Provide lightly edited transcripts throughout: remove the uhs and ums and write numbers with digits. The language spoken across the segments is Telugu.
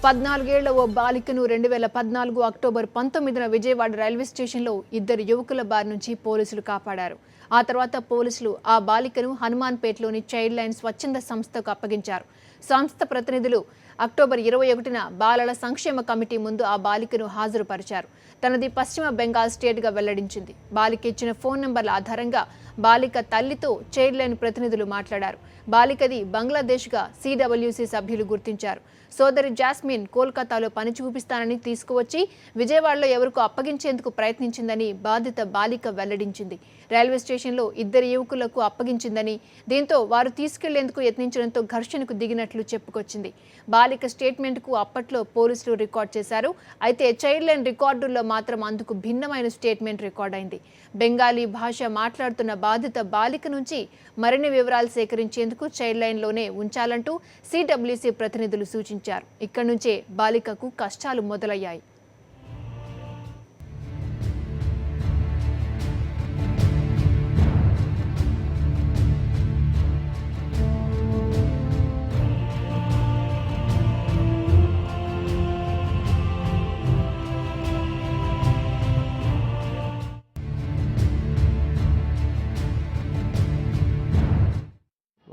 14 ఏళ్ల ఓ బాలికను 2014 అక్టోబర్ 19న విజయవాడ రైల్వే స్టేషన్లో ఇద్దరు యువకుల బారి నుంచి పోలీసులు కాపాడారు. ఆ తర్వాత పోలీసులు ఆ బాలికను హనుమాన్పేటలోని చైల్డ్ లైన్ స్వచ్ఛంద సంస్థకు అప్పగించారు. సంస్థ ప్రతినిధులు అక్టోబర్ 21న బాలల సంక్షేమ కమిటీ ముందు ఆ బాలికను హాజరుపరిచారు. తనది పశ్చిమ బెంగాల్ స్టేట్గా వెల్లడించింది. బాలిక ఇచ్చిన ఫోన్ నంబర్ల ఆధారంగా బాలిక తల్లితో చైల్డ్ లైన్ ప్రతినిధులు మాట్లాడారు. బాలికది బంగ్లాదేశ్గా సిడబ్ల్యూసి సభ్యులు గుర్తించారు. సోదరి జాస్మిన్ కోల్కతాలో పని చూపిస్తానని తీసుకువచ్చి విజయవాడలో ఎవరికో అప్పగించేందుకు ప్రయత్నించిందని బాధిత బాలిక వెల్లడించింది. రైల్వే స్టేషన్లో ఇద్దరు యువకులకు అప్పగించిందని, దీంతో వారు తీసుకెళ్లేందుకు యత్నించడంతో ఘర్షణకు దిగినట్లు చెప్పుకొచ్చింది. బాలిక స్టేట్మెంట్కు అప్పట్లో పోలీసులు రికార్డ్ చేశారు. అయితే చైల్డ్ లైన్ రికార్డుల్లో మాత్రం అందుకు భిన్నమైన స్టేట్మెంట్ రికార్డ్ అయింది. బెంగాలీ భాష మాట్లాడుతున్న బాధిత బాలిక నుంచి మరిన్ని వివరాలు సేకరించేందుకు చైల్డ్ లైన్లోనే ఉంచాలంటూ సిడబ్ల్యూసి ప్రతినిధులు సూచించారు. ఇక్కడి నుంచే బాలికకు కష్టాలు మొదలయ్యాయి.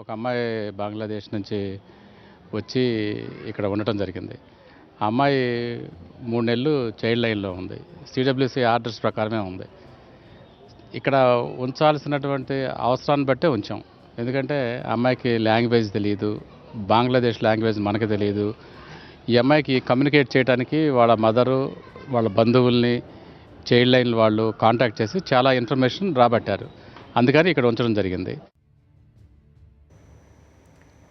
ఒక అమ్మాయి బంగ్లాదేశ్ నుంచి వచ్చి ఇక్కడ ఉండటం జరిగింది. ఆ అమ్మాయి 3 నెలలు చైల్డ్ లైన్లో ఉంది. సిడబ్ల్యూసి ఆర్డర్స్ ప్రకారమే ఉంది. ఇక్కడ ఉంచాల్సినటువంటి అవసరాన్ని బట్టే ఉంచాం. ఎందుకంటే అమ్మాయికి లాంగ్వేజ్ తెలియదు, బంగ్లాదేశ్ లాంగ్వేజ్ మనకు తెలియదు. ఈ అమ్మాయికి కమ్యూనికేట్ చేయడానికి వాళ్ళ మదరు, వాళ్ళ బంధువుల్ని చైల్డ్ లైన్ వాళ్ళు కాంటాక్ట్ చేసి చాలా ఇన్ఫర్మేషన్ రాబట్టారు. అందుకని ఇక్కడ ఉంచడం జరిగింది.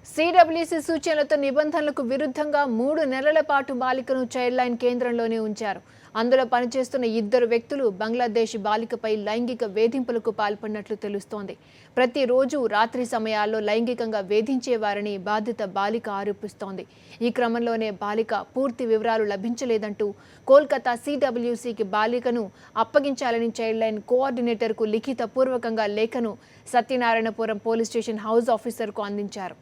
సిడబ్ల్యూసి సూచనలతో నిబంధనలకు విరుద్ధంగా 3 నెలల పాటు బాలికను చైల్డ్ లైన్ కేంద్రంలోనే ఉంచారు. అందులో పనిచేస్తున్న ఇద్దరు వ్యక్తులు బంగ్లాదేశ్ బాలికపై లైంగిక వేధింపులకు పాల్పడినట్లు తెలుస్తోంది. ప్రతిరోజు రాత్రి సమయాల్లో లైంగికంగా వేధించేవారని బాధిత బాలిక ఆరోపిస్తోంది. ఈ క్రమంలోనే బాలిక పూర్తి వివరాలు లభించలేదంటూ కోల్కతా సిడబ్ల్యూసికి బాలికను అప్పగించాలని చైల్డ్ లైన్ కోఆర్డినేటర్కు లిఖిత పూర్వకంగా లేఖను సత్యనారాయణపురం పోలీస్ స్టేషన్ హౌస్ ఆఫీసర్కు అందించారు.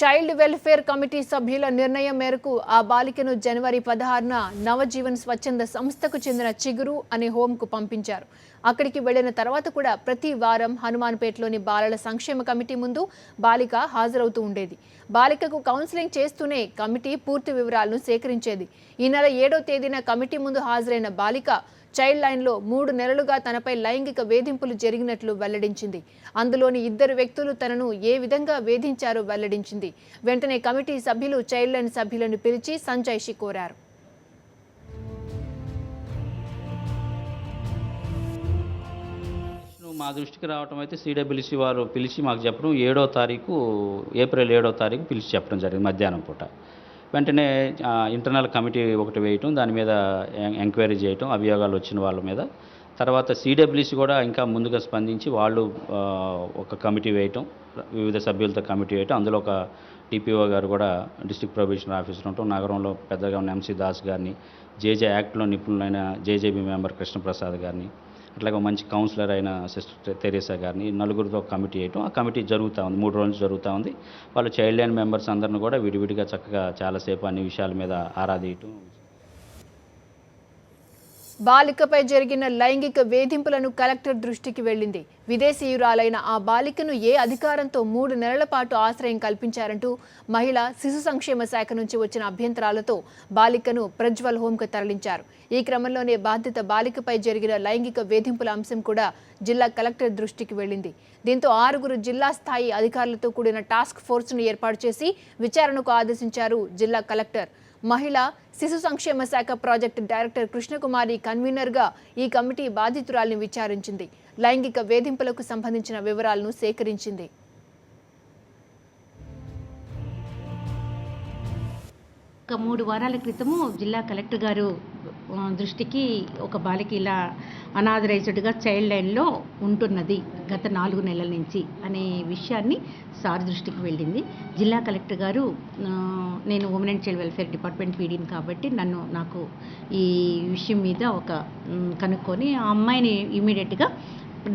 చైల్డ్ వెల్ఫేర్ కమిటీ సభ్యుల నిర్ణయం మేరకు ఆ బాలికను జనవరి 16న నవజీవన్ స్వచ్ఛంద సంస్థకు చెందిన చిగురు అనే హోంకు పంపించారు. అక్కడికి వెళ్లిన తర్వాత కూడా ప్రతి వారం హనుమాన్పేటలోని బాలల సంక్షేమ కమిటీ ముందు బాలిక హాజరవుతూ ఉండేది. బాలికకు కౌన్సిలింగ్ చేస్తూనే కమిటీ పూర్తి వివరాలను సేకరించేది. ఈ నెల 7వ తేదీన కమిటీ ముందు హాజరైన బాలిక చైల్డ్ లైన్లో 3 నెలలుగా తనపై లైంగిక వేధింపులు జరిగినట్లు వెల్లడించింది. అందులోని ఇద్దరు వ్యక్తులు తనను ఏ విధంగా వేధించారో వెల్లడించింది. వెంటనే కమిటీ సభ్యులు చైల్డ్ లైన్ సభ్యులను పిలిచి సంజాయిషి కోరారు. మా దృష్టికి రావటం అయితే సిడబ్ల్యూసి వారు పిలిచి మాకు చెప్పడం ఏప్రిల్ 7వ తారీఖు పిలిచి చెప్పడం జరిగింది మధ్యాహ్నం పూట. వెంటనే ఇంటర్నల్ కమిటీ ఒకటి వేయటం, దాని మీద ఎంక్వైరీ చేయటం, అభియోగాలు వచ్చిన వాళ్ళ మీద. తర్వాత సిడబ్ల్యూసి కూడా ఇంకా ముందుగా స్పందించి వాళ్ళు ఒక కమిటీ వేయటం, వివిధ సభ్యులతో కమిటీ వేయటం. అందులో ఒక డిపిఓ గారు కూడా డిస్ట్రిక్ట్ ప్రొబేషన్ ఆఫీసర్ ఉండటం, నగరంలో పెద్దగా ఉన్న ఎంసీ దాస్ గారిని, జేజే యాక్ట్లో నిపుణులైన జేజేబీ మెంబర్ కృష్ణప్రసాద్ గారిని, అట్లాగే మంచి కౌన్సిలర్ అయిన సిస్టర్ తెరేసా గారిని, నలుగురితో కమిటీ వేయటం. ఆ కమిటీ జరుగుతూ ఉంది, 3 రోజులు జరుగుతూ ఉంది. వాళ్ళు చైల్డ్ లైన్ మెంబర్స్ అందరిని కూడా విడివిడిగా చక్కగా చాలాసేపు అన్ని విషయాల మీద ఆరాధీయటం. బాలికపై జరిగిన లైంగిక వేధింపులను కలెక్టర్ దృష్టికి వెళ్లింది. విదేశీయురాలైన ఆ బాలికను ఏ అధికారంతో 3 నెలల పాటు ఆశ్రయం కల్పించారంటూ మహిళా శిశు సంక్షేమ శాఖ నుంచి వచ్చిన అభ్యంతరాలతో బాలికను ప్రజ్వల్ హోంకు తరలించారు. ఈ క్రమంలోనే బాధిత బాలికపై జరిగిన లైంగిక వేధింపుల అంశం కూడా జిల్లా కలెక్టర్ దృష్టికి వెళ్లింది. దీంతో 6 జిల్లా స్థాయి అధికారులతో కూడిన టాస్క్ ఫోర్స్ను ఏర్పాటు చేసి విచారణకు ఆదేశించారు జిల్లా కలెక్టర్. మహిళా శిశు సంక్షేమ శాఖ ప్రాజెక్టు డైరెక్టర్ కృష్ణకుమారి కన్వీనర్గా ఈ కమిటీ బాధితురాల్ని విచారించింది. లైంగిక వేధింపులకు సంబంధించిన వివరాలను సేకరించింది. ఒక 3 వారాల క్రితము జిల్లా కలెక్టర్ గారు దృష్టికి ఒక బాలిక ఇలా అనాథరైజ్డ్గా చైల్డ్ లైన్లో ఉంటున్నది గత 4 నెలల నుంచి అనే విషయాన్ని సార్ దృష్టికి వెళ్ళింది. జిల్లా కలెక్టర్ గారు నేను women and child welfare department పీడీని కాబట్టి నాకు ఈ విషయం మీద కనుక్కొని ఆ అమ్మాయిని ఇమీడియట్గా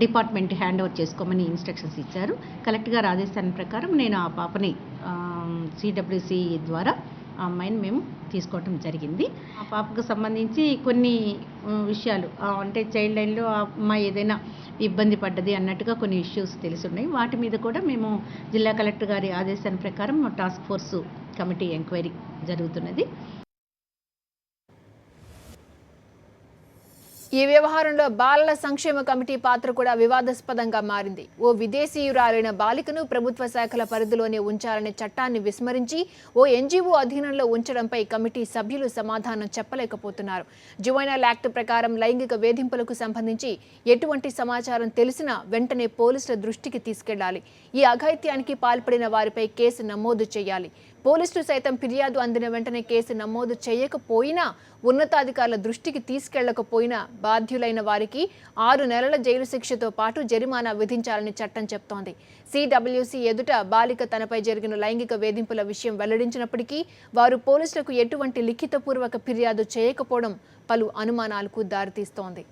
డిపార్ట్మెంట్ హ్యాండ్ ఓవర్ చేసుకోమని ఇన్స్ట్రక్షన్స్ ఇచ్చారు. కలెక్టర్ గారు ఆదేశాల ప్రకారం నేను ఆ పాపని సిడబ్ల్యూసి ద్వారా ఆ అమ్మాయిని మేము తీసుకోవటం జరిగింది. ఆ పాపకు సంబంధించి కొన్ని విషయాలు అంటే చైల్డ్ లైన్లో ఆ అమ్మాయి ఏదైనా ఇబ్బంది పడ్డది అన్నట్టుగా కొన్ని ఇష్యూస్ తెలుసున్నాయి. వాటి మీద కూడా మేము జిల్లా కలెక్టర్ గారి ఆదేశాల ప్రకారం టాస్క్ ఫోర్స్ కమిటీ ఎంక్వైరీ జరుగుతున్నది. ఈ వ్యవహారంలో బాలల సంక్షేమ కమిటీ పాత్ర కూడా వివాదాస్పదంగా మారింది. ఓ విదేశీయురాలైన బాలికను ప్రభుత్వ శాఖల పరిధిలోనే ఉంచాలనే చట్టాన్ని విస్మరించి ఓ ఎన్జీఓ అధీనంలో ఉంచడంపై కమిటీ సభ్యులు సమాధానం చెప్పలేకపోతున్నారు. జువైనల్ యాక్ట్ ప్రకారం లైంగిక వేధింపులకు సంబంధించి ఎటువంటి సమాచారం తెలిసినా వెంటనే పోలీసుల దృష్టికి తీసుకెళ్లాలి. ఈ అఘాయిత్యానికి పాల్పడిన వారిపై కేసు నమోదు చేయాలి. పోలీసులు సైతం ఫిర్యాదు అందిన వెంటనే కేసు నమోదు చేయకపోయినా, ఉన్నతాధికారుల దృష్టికి తీసుకెళ్లకపోయినా బాధ్యులైన వారికి 6 నెలల జైలు శిక్షతో పాటు జరిమానా విధించాలని చట్టం చెప్తోంది. సిడబ్ల్యూసి ఎదుట బాలిక తనపై జరిగిన లైంగిక వేధింపుల విషయం వెల్లడించినప్పటికీ వారు పోలీసులకు ఎటువంటి లిఖితపూర్వక ఫిర్యాదు చేయకపోవడం పలు అనుమానాలకు దారితీస్తోంది.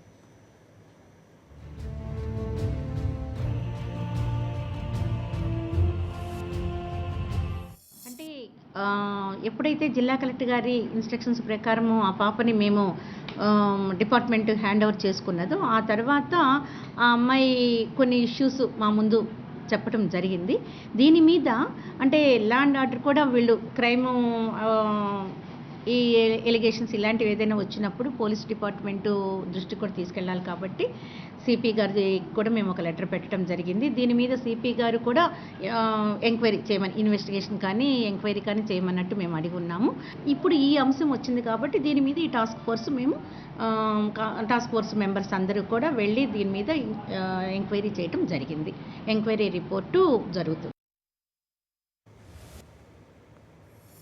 ఎప్పుడైతే జిల్లా కలెక్టర్ గారి ఇన్స్ట్రక్షన్స్ ప్రకారము ఆ పాపని మేము డిపార్ట్మెంట్ హ్యాండ్ ఓవర్ చేసుకున్నదో ఆ తర్వాత ఆ అమ్మాయి కొన్ని ఇష్యూస్ మా ముందు చెప్పడం జరిగింది. దీని మీద అంటే లా అండ్ ఆర్డర్ కూడా వీళ్ళు క్రైము ఈ ఎలిగేషన్స్ ఇలాంటివి ఏదైనా వచ్చినప్పుడు పోలీస్ డిపార్ట్మెంటు దృష్టికి కూడా తీసుకెళ్ళాలి కాబట్టి సిపి గారి కూడా మేము ఒక లెటర్ పెట్టడం జరిగింది. దీని మీద సిపి గారు కూడా ఎంక్వైరీ చేయమని, ఇన్వెస్టిగేషన్ కానీ ఎంక్వైరీ కానీ చేయమన్నట్టు మేము అడిగి ఉన్నాము. ఇప్పుడు ఈ అంశం వచ్చింది కాబట్టి దీని మీద ఈ టాస్క్ ఫోర్స్ మెంబర్స్ అందరూ కూడా వెళ్ళి దీని మీద ఎంక్వైరీ చేయడం జరిగింది. ఎంక్వైరీ రిపోర్టు జరుగుతుంది.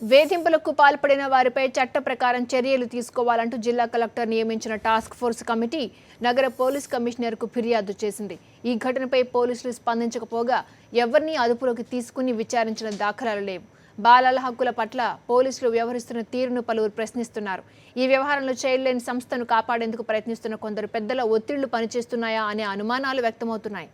వేధింపులకు పాల్పడిన వారిపై చట్ట ప్రకారం చర్యలు తీసుకోవాలంటూ జిల్లా కలెక్టర్ నియమించిన టాస్క్ ఫోర్స్ కమిటీ నగర పోలీస్ కమిషనర్కు ఫిర్యాదు చేసింది. ఈ ఘటనపై పోలీసులు స్పందించకపోగా ఎవరిని అదుపులోకి తీసుకుని విచారించిన దాఖలాలు లేవు. బాలల హక్కుల పట్ల పోలీసులు వ్యవహరిస్తున్న తీరును పలువురు ప్రశ్నిస్తున్నారు. ఈ వ్యవహారంలో చైల్డ్ లైన్ సంస్థను కాపాడేందుకు ప్రయత్నిస్తున్న కొందరు పెద్దల ఒత్తిళ్లు పనిచేస్తున్నాయా అనే అనుమానాలు వ్యక్తమవుతున్నాయి.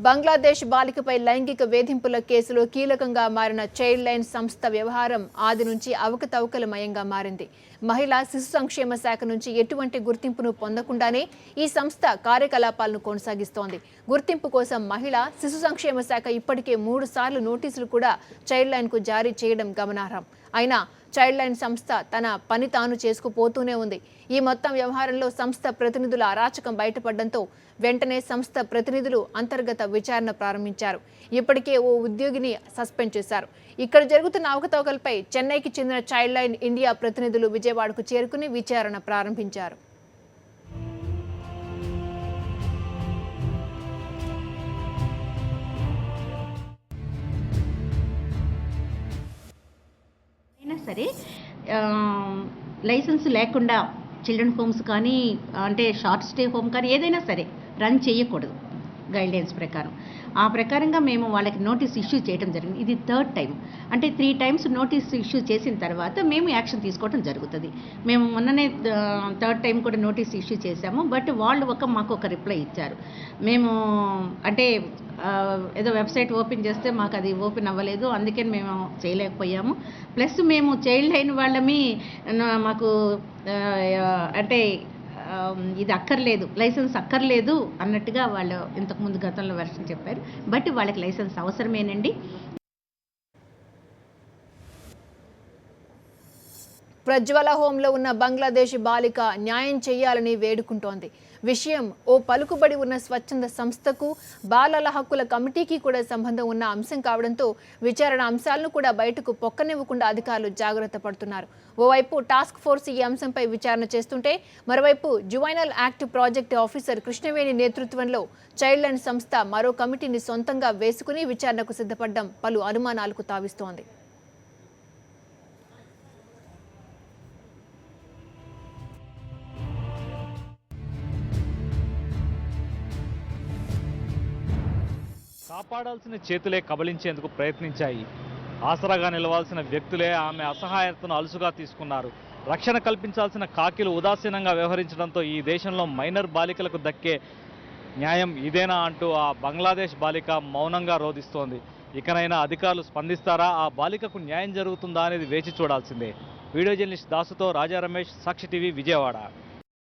బంగ్లాదేశ్ బాలికపై లైంగిక వేధింపుల కేసులో కీలకంగా మారిన చైల్డ్ లైన్ సంస్థ వ్యవహారం ఆది నుంచి అవకతవకలమయంగా మారింది. మహిళా శిశు సంక్షేమ శాఖ నుంచి ఎటువంటి గుర్తింపును పొందకుండానే ఈ సంస్థ కార్యకలాపాలను కొనసాగిస్తోంది. గుర్తింపు కోసం మహిళా శిశు సంక్షేమ శాఖ ఇప్పటికే 3 సార్లు నోటీసులు కూడా చైల్డ్ లైన్కు జారీ చేయడం గమనార్హం. అయినా చైల్డ్ లైన్ సంస్థ తన పని తాను చేసుకుపోతూనే ఉంది. ఈ మొత్తం వ్యవహారంలో సంస్థ ప్రతినిధుల అరాచకం బయటపడడంతో వెంటనే సంస్థ ప్రతినిధులు అంతర్గత విచారణ ప్రారంభించారు. ఇప్పటికే ఓ ఉద్యోగిని సస్పెండ్ చేశారు. ఇక్కడ జరుగుతున్న అవకతవకలపై చెన్నైకి చెందిన చైల్డ్ లైన్ ఇండియా ప్రతినిధులు విజయవాడకు చేరుకుని విచారణ ప్రారంభించారు. సరే లైసెన్స్ లేకుండా చిల్డ్రన్ హోమ్స్ కానీ అంటే షార్ట్ స్టే హోమ్ కానీ ఏదైనా సరే రన్ చేయకూడదు గైడ్లైన్స్ ప్రకారం. ఆ ప్రకారంగా మేము వాళ్ళకి నోటీస్ ఇష్యూ చేయడం జరిగింది. ఇది 3rd టైం. అంటే 3 టైమ్స్ నోటీస్ ఇష్యూ చేసిన తర్వాత మేము యాక్షన్ తీసుకోవడం జరుగుతుంది. మేము మొన్ననే 3rd టైం కూడా నోటీస్ ఇష్యూ చేశాము. బట్ వాళ్ళు మాకు ఒక రిప్లై ఇచ్చారు. మేము అంటే ఏదో వెబ్సైట్ ఓపెన్ చేస్తే మాకు అది ఓపెన్ అవ్వలేదు, అందుకని మేము చేయలేకపోయాము. ప్లస్ మేము చైల్డ్ లైన్ వాళ్ళమి మాకు అంటే ఇది అక్కర్లేదు, లైసెన్స్ అక్కర్లేదు అన్నట్టుగా వాళ్ళు ఇంతకుముందు గతంలో వెర్షన్ చెప్పారు. బట్ వాళ్ళకి లైసెన్స్ అవసరమేనండి. ప్రజ్వల హోంలో ఉన్న బంగ్లాదేశ్ బాలిక న్యాయం చేయాలని వేడుకుంటోంది. విషయం ఓ పలుకుబడి ఉన్న స్వచ్ఛంద సంస్థకు బాలల హక్కుల కమిటీకి కూడా సంబంధం ఉన్న అంశం కావడంతో విచారణ అంశాలను కూడా బయటకు పొక్కనివ్వకుండా అధికారులు జాగ్రత్త పడుతున్నారు. ఓవైపు టాస్క్ ఫోర్స్ ఈ అంశంపై విచారణ చేస్తుంటే మరోవైపు juvenile act project officer Krishnaveni నేతృత్వంలో చైల్డ్ లైన్ సంస్థ మరో కమిటీని సొంతంగా వేసుకుని విచారణకు సిద్ధపడడం పలు అనుమానాలకు తావిస్తోంది. కాపాడాల్సిన చేతులే కబళించేందుకు ప్రయత్నించాయి. ఆసరాగా నిలవాల్సిన వ్యక్తులే ఆమె అసహాయతను అలుసుగా తీసుకున్నారు. రక్షణ కల్పించాల్సిన కాకిలు ఉదాసీనంగా వ్యవహరించడంతో ఈ దేశంలో మైనర్ బాలికలకు దక్కే న్యాయం ఇదేనా అంటూ ఆ బంగ్లాదేశ్ బాలిక మౌనంగా రోధిస్తోంది. ఇకనైనా అధికారులు స్పందిస్తారా, ఆ బాలికకు న్యాయం జరుగుతుందా అనేది వేచి చూడాల్సిందే. వీడియో జర్నలిస్ట్ దాసుతో రాజా రమేష్, సాక్షి టీవీ, విజయవాడ.